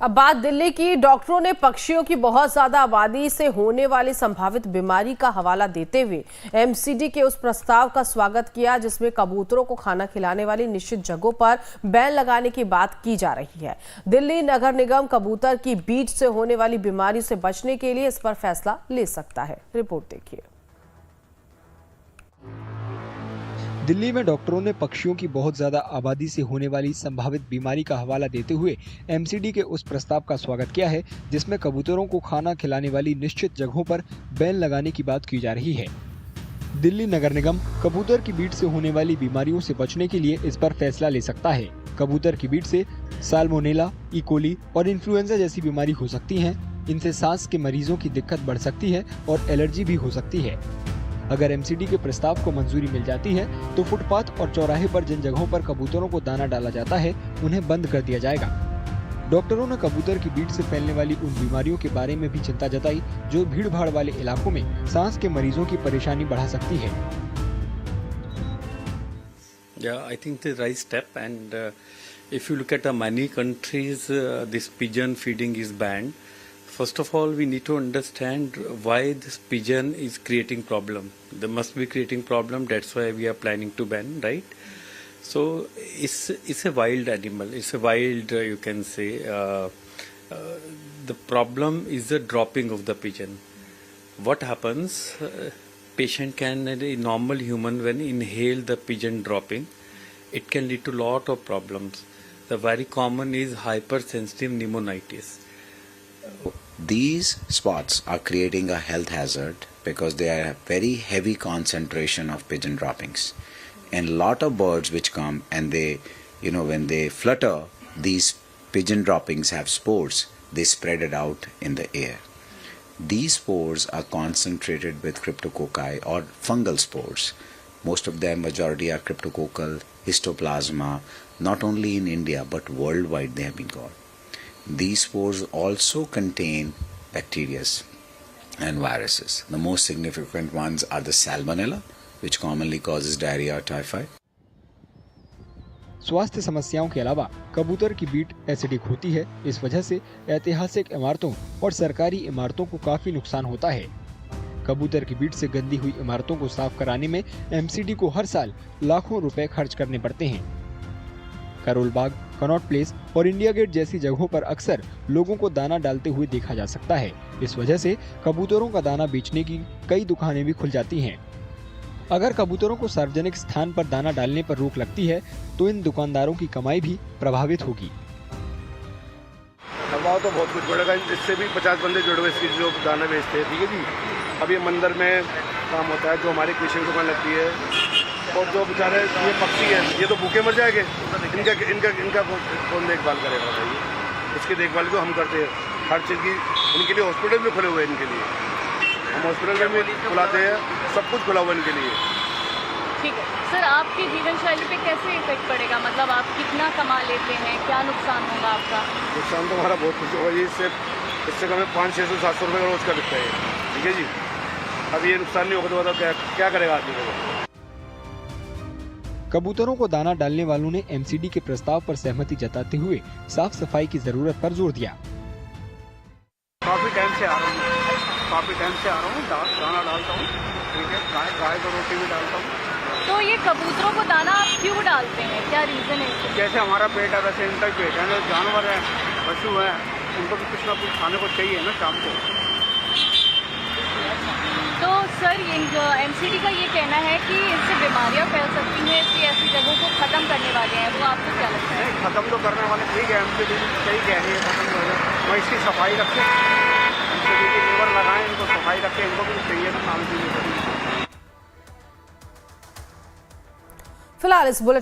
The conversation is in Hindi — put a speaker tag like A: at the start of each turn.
A: अब बात दिल्ली की। डॉक्टरों ने पक्षियों की बहुत ज्यादा आबादी से होने वाली संभावित बीमारी का हवाला देते हुए एमसीडी के उस प्रस्ताव का स्वागत किया जिसमें कबूतरों को खाना खिलाने वाली निश्चित जगहों पर बैन लगाने की बात की जा रही है। दिल्ली नगर निगम कबूतर की बीट से होने वाली बीमारी से बचने के लिए इस पर फैसला ले सकता है। रिपोर्ट देखिए।
B: दिल्ली में डॉक्टरों ने पक्षियों की बहुत ज्यादा आबादी से होने वाली संभावित बीमारी का हवाला देते हुए एमसीडी के उस प्रस्ताव का स्वागत किया है जिसमें कबूतरों को खाना खिलाने वाली निश्चित जगहों पर बैन लगाने की बात की जा रही है। दिल्ली नगर निगम कबूतर की बीट से होने वाली बीमारियों से बचने के लिए इस पर फैसला ले सकता है। कबूतर की बीट से साल्मोनेला, ई कोली और इन्फ्लुएंजा जैसी बीमारी हो सकती है। इनसे सांस के मरीजों की दिक्कत बढ़ सकती है और एलर्जी भी हो सकती है। अगर एमसीडी के प्रस्ताव को मंजूरी मिल जाती है तो फुटपाथ और चौराहे पर जिन जगहों पर कबूतरों को दाना डाला जाता है उन्हें बंद कर दिया जाएगा। डॉक्टरों ने कबूतर की बीट से फैलने वाली उन बीमारियों के बारे में भी चिंता जताई जो भीड़ भाड़ वाले इलाकों में सांस के मरीजों की परेशानी बढ़ा सकती है।
C: Yeah, I think the right step, and if you look at many countries, this pigeon feeding is banned. First of all, we need to understand why this pigeon is creating problem. They must be creating problem. That's why we are planning to ban, right? So it's a wild animal. It's a wild, you can say. The problem is the dropping of the pigeon. What happens? Patient can, a normal human, when inhale the pigeon dropping, it can lead to lot of problems. The very common is hypersensitive pneumonitis.
D: These spots are creating a health hazard because they are a very heavy concentration of pigeon droppings. And a lot of birds which come and they, when they flutter, these pigeon droppings have spores. They spread it out in the air. These spores are concentrated with cryptococci or fungal spores. Most of them, majority are cryptococcal, histoplasma. Not only in India but worldwide they have been caught. These spores also contain bacteria and viruses. The most significant ones are the salmonella, which commonly causes diarrhea or typhoid.
B: स्वास्थ्य समस्याओं के अलावा कबूतर की बीट एसिडिक होती है। इस वजह से ऐतिहासिक इमारतों और सरकारी इमारतों को काफी नुकसान होता है। कबूतर की बीट से गंदी हुई इमारतों को साफ कराने में एमसीडी को हर साल लाखों रुपए खर्च करने पड़ते हैं। करोल बाग, कनॉट प्लेस और इंडिया गेट जैसी जगहों पर अक्सर लोगों को दाना डालते हुए देखा जा सकता है। इस वजह से कबूतरों का दाना बेचने की कई दुकानें भी खुल जाती हैं। अगर कबूतरों को सार्वजनिक स्थान पर दाना डालने पर रोक लगती है तो इन दुकानदारों की कमाई भी प्रभावित होगी।
E: दबाव तो बहुत कुछ बढ़ेगा। इससे भी 50 बंदे जुड़े हुए इसकी जो दाना बेचते हैं, ठीक है जी। अब ये मंदिर में काम होता है, जो हमारी कृषि दुकान लगती है, और जो बेचारे ये पक्षी हैं ये तो भूखे मर जाएंगे। इनका कौन देखभाल करेगा भाई? इसकी देखभाल तो हम करते हैं। हर चीज़ की इनके लिए हॉस्पिटल भी खुले हुए हैं। इनके लिए हम हॉस्पिटल में भी खुलाते हैं, सब कुछ खुला हुआ इनके लिए।
F: ठीक है सर, आपकी जीवन शैली पे कैसे इफेक्ट पड़ेगा? मतलब आप कितना कमा लेते हैं, क्या नुकसान होगा आपका?
E: नुकसान तो हमारा बहुत कुछ होगा जी। इससे कम 500-600-700 रुपये का रोज का बिकता है, ठीक है जी। अब ये नुकसान नहीं होगा तो बताओ क्या करेगा आदमी?
B: कबूतरों को दाना डालने वालों ने एमसीडी के प्रस्ताव पर सहमति जताते हुए साफ सफाई की जरूरत पर जोर दिया।
E: काफी टाइम से आ रहा हूँ, दाना डालता हूँ, ठीक है। गाय को रोटी भी डालता हूँ।
F: तो ये कबूतरों को दाना आप क्यों डालते हैं, क्या रीजन है?
E: जैसे हमारा पेट है वैसे इनका पेट है। जो जानवर है, पशु है, उनको भी कुछ ना कुछ खाने को चाहिए ना शाम को।
F: तो सर एमसीडी का ये कहना है कि इससे बीमारियां फैल सकती हैं, इसलिए ऐसी जगहों को खत्म करने वाले हैं। वो आपको क्या लगता है?
E: खत्म तो करने वाले ठीक है, एमसीडी सही कह रही है, खत्म कर रहे। मैं इसकी सफाई रखें, एमसीडी की लेबर लगाएं, इनको सफाई रखें, इनको भी चाहिए ना काम के लिए।
A: फिलहाल इस बुलेटिन